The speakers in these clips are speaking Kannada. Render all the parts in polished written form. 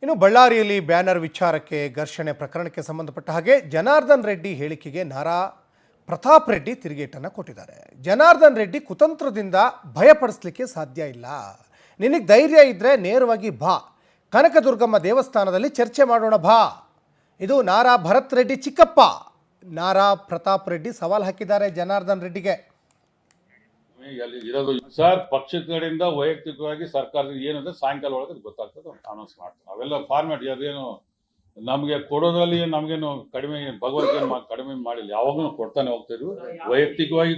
ಇನ್ನು ಬಳ್ಳಾರಿಯಲ್ಲಿ ಬ್ಯಾನರ್ ವಿಚಾರಕ್ಕೆ ಘರ್ಷಣೆ ಪ್ರಕರಣಕ್ಕೆ ಸಂಬಂಧಪಟ್ಟ ಹಾಗೆ ಜನಾರ್ದನ್ ರೆಡ್ಡಿ ಹೇಳಿಕೆಗೆ ನಾರಾ ಪ್ರತಾಪ್ ರೆಡ್ಡಿ ತಿರುಗೇಟನ್ನು ಕೊಟ್ಟಿದ್ದಾರೆ. ಜನಾರ್ದನ್ ರೆಡ್ಡಿ ಕುತಂತ್ರದಿಂದ ಭಯಪಡಿಸಲಿಕ್ಕೆ ಸಾಧ್ಯ ಇಲ್ಲ. ನಿನಗೆ ಧೈರ್ಯ ಇದ್ದರೆ ನೇರವಾಗಿ ಬಾ, ಕನಕದುರ್ಗಮ್ಮ ದೇವಸ್ಥಾನದಲ್ಲಿ ಚರ್ಚೆ ಮಾಡೋಣ ಬಾ. ಇದು ನಾರಾ ಭರತ್ ರೆಡ್ಡಿ ಚಿಕ್ಕಪ್ಪ. ನಾರಾ ಪ್ರತಾಪ್ ರೆಡ್ಡಿ ಸವಾಲು ಹಾಕಿದ್ದಾರೆ ಜನಾರ್ದನ್ ರೆಡ್ಡಿಗೆ. ಇರೋದು ಸರ್, ಪಕ್ಷದ ಕಡೆಯಿಂದ ವೈಯಕ್ತಿಕವಾಗಿ ಸರ್ಕಾರದ ಏನಂದ್ರೆ ಸಾಯಂಕಾಲ ಒಳಗೆ ಗೊತ್ತಾಗ್ತದೆ, ಅನೌನ್ಸ್ ಮಾಡ್ತಾರೆ. ಅವೆಲ್ಲ ಫಾರ್ಮ್ಯಾಟ್ ಅದೇನು ನಮಗೆ ಕೊಡೋದ್ರಲ್ಲಿ ನಮಗೇನು ಕಡಿಮೆ, ಭಗವದ್ಗೀತೆ ಕಡಿಮೆ ಮಾಡಿಲ್ಲ, ಯಾವಾಗಲೂ ಕೊಡ್ತಾನೆ ಹೋಗ್ತಿದ್ವಿ. ವೈಯಕ್ತಿಕವಾಗಿ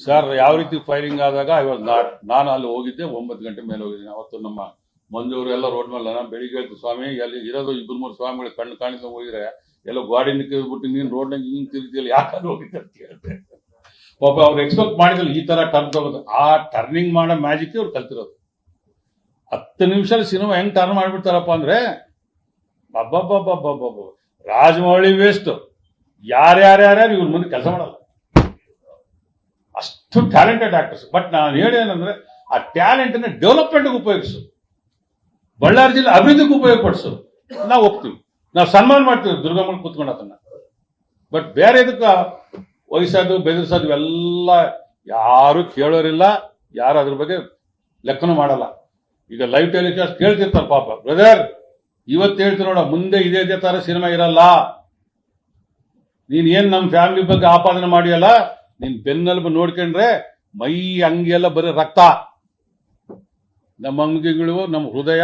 ಸರ್ ಯಾವ ರೀತಿ ಫೈರಿಂಗ್ ಆದಾಗ ನಾನು ಅಲ್ಲಿ ಹೋಗಿದ್ದೆ, 9 ಗಂಟೆ ಮೇಲೆ ಹೋಗಿದ್ದೀನಿ. ಅವತ್ತು ನಮ್ಮ ಮಂಜೂರು ಎಲ್ಲ ರೋಡ್ ಮೇಲೆ ನಾನು ಬೆಳಿಗ್ಗೆ ಹೇಳ್ತು, ಸ್ವಾಮಿ ಅಲ್ಲಿ ಇರೋದು 2-3 ಸ್ವಾಮಿಗಳು ಕಣ್ಣು ಕಾಣಿಸ ಹೋಗಿದ್ರೆ ಎಲ್ಲ ಗಾಡಿ ನಿಂತ್ಬಿಟ್ಟು ನೀನು ರೋಡ್ನಾಗ ಹಿಂಗೆ ತಿರುಗಿಯಲ್ಲಿ ಯಾಕಂದ್ರೆ ಹೋಗಿದ್ದೆ ಅಂತ ಹೇಳ್ದೆ. ಪಾಪ ಅವ್ರು ಎಕ್ಸ್ಪೆಕ್ಟ್ ಮಾಡಿದ್ರು ಈ ತರ ಟರ್ನ್ ತಗೋದು. ಆ ಟರ್ನಿಂಗ್ ಮಾಡೋ ಮ್ಯಾಜಿಕ್ ಅವ್ರು ಕಲ್ತಿರೋದು. 10 ನಿಮಿಷ ಸಿನಿಮಾ ಹೆಂಗ್ ಟರ್ನ್ ಮಾಡ್ಬಿಡ್ತಾರಪ್ಪ ಅಂದ್ರೆ ಅಬ್ಬಬ್ಬಬ್ಬಬ್ಬಬ್ಬ, ರಾಜಮೌಳಿ ವೇಸ್ಟ್. ಯಾರ್ಯಾರ್ಯಾರು ಇವ್ರ ಮುಂದೆ ಕೆಲಸ ಮಾಡಲ್ಲ, ಅಷ್ಟು ಟ್ಯಾಲೆಂಟೆಡ್ ಆಕ್ಟರ್ಸ್. ಬಟ್ ನಾನು ಹೇಳೇನಂದ್ರೆ ಆ ಟ್ಯಾಲೆಂಟ್ ಅನ್ನ ಡೆವಲಪ್ಮೆಂಟ್ಗೆ ಉಪಯೋಗಿಸು, ಬಳ್ಳಾರಿ ಜಿಲ್ಲೆ ಅಭಿವೃದ್ಧಿಗೆ ಉಪಯೋಗಪಡಿಸು. ನಾವು ಹೋಗ್ತೀವಿ, ನಾವು ಸನ್ಮಾನ ಮಾಡ್ತೀವಿ ದುರ್ಗಮ್ಮನ ಕೂತ್ಕೊಂಡು ಅದನ್ನ. ಬಟ್ ಬೇರೆ ಇದಕ್ಕೆ ವಯಸ್ಸಾದ್ರು ಬೆದರ್ಸೋದು ಇವೆಲ್ಲ ಯಾರು ಕೇಳೋರಿಲ್ಲ, ಯಾರು ಅದ್ರ ಬಗ್ಗೆ ಲೆಕ್ಕನೂ ಮಾಡಲ್ಲ. ಈಗ ಲೈವ್ ಟೆಲಿಕಾಸ್ಟ್ ಕೇಳ್ತಿರ್ತಾರೆ ಪಾಪ, ಬ್ರದರ್ ಇವತ್ತು ಹೇಳ್ತೀನಿ ನೋಡ, ಮುಂದೆ ಇದೇ ತರ ಸಿನಿಮಾ ಇರಲ್ಲ. ನೀನ್ ಏನ್ ನಮ್ಮ ಫ್ಯಾಮಿಲಿ ಬಗ್ಗೆ ಆಪಾದನೆ ಮಾಡಿಯಲ್ಲ, ನೀನ್ ಬೆನ್ನೆಲುಬು ನೋಡ್ಕೊಂಡ್ರೆ ಮೈ ಅಂಗಿಯೆಲ್ಲ ಬರೀ ರಕ್ತ. ನಮ್ಮ ಅಂಗಿಗಳು, ನಮ್ಮ ಹೃದಯ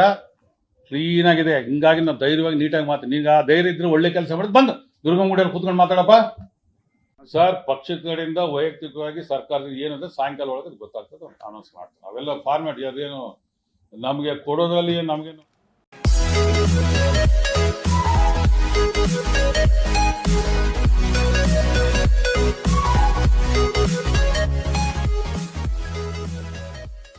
ಕ್ಲೀನ್ ಆಗಿದೆ. ಹಿಂಗಾಗಿ ನಾವು ಧೈರ್ಯವಾಗಿ ನೀಟಾಗಿ ಮಾತಾಡಿ. ನೀಗ ಆ ಧೈರ್ಯ ಇದ್ರೆ ಒಳ್ಳೆ ಕೆಲಸ ಮಾಡಿದ್ ಬಂದು ದುರ್ಗಮ್ಮಗುಡಿಯಲ್ಲಿ ಕೂತ್ಕೊಂಡು ಮಾತಾಡಪ್ಪ. ಸರ್, ಪಕ್ಷದ ಕಡೆಯಿಂದ ವೈಯಕ್ತಿಕವಾಗಿ ಸರ್ಕಾರದ ಏನಂದ್ರೆ ಸಾಯಂಕಾಲ ಒಳಗೆ ಗೊತ್ತಾಗ್ತದೆ, ಅನೌನ್ಸ್ ಮಾಡ್ತಾರೆ. ಅವೆಲ್ಲ ಫಾರ್ಮ್ಯಾಟ್ ಅದೇನು ನಮಗೆ ಕೊಡೋದ್ರಲ್ಲಿ ನಮಗೇನು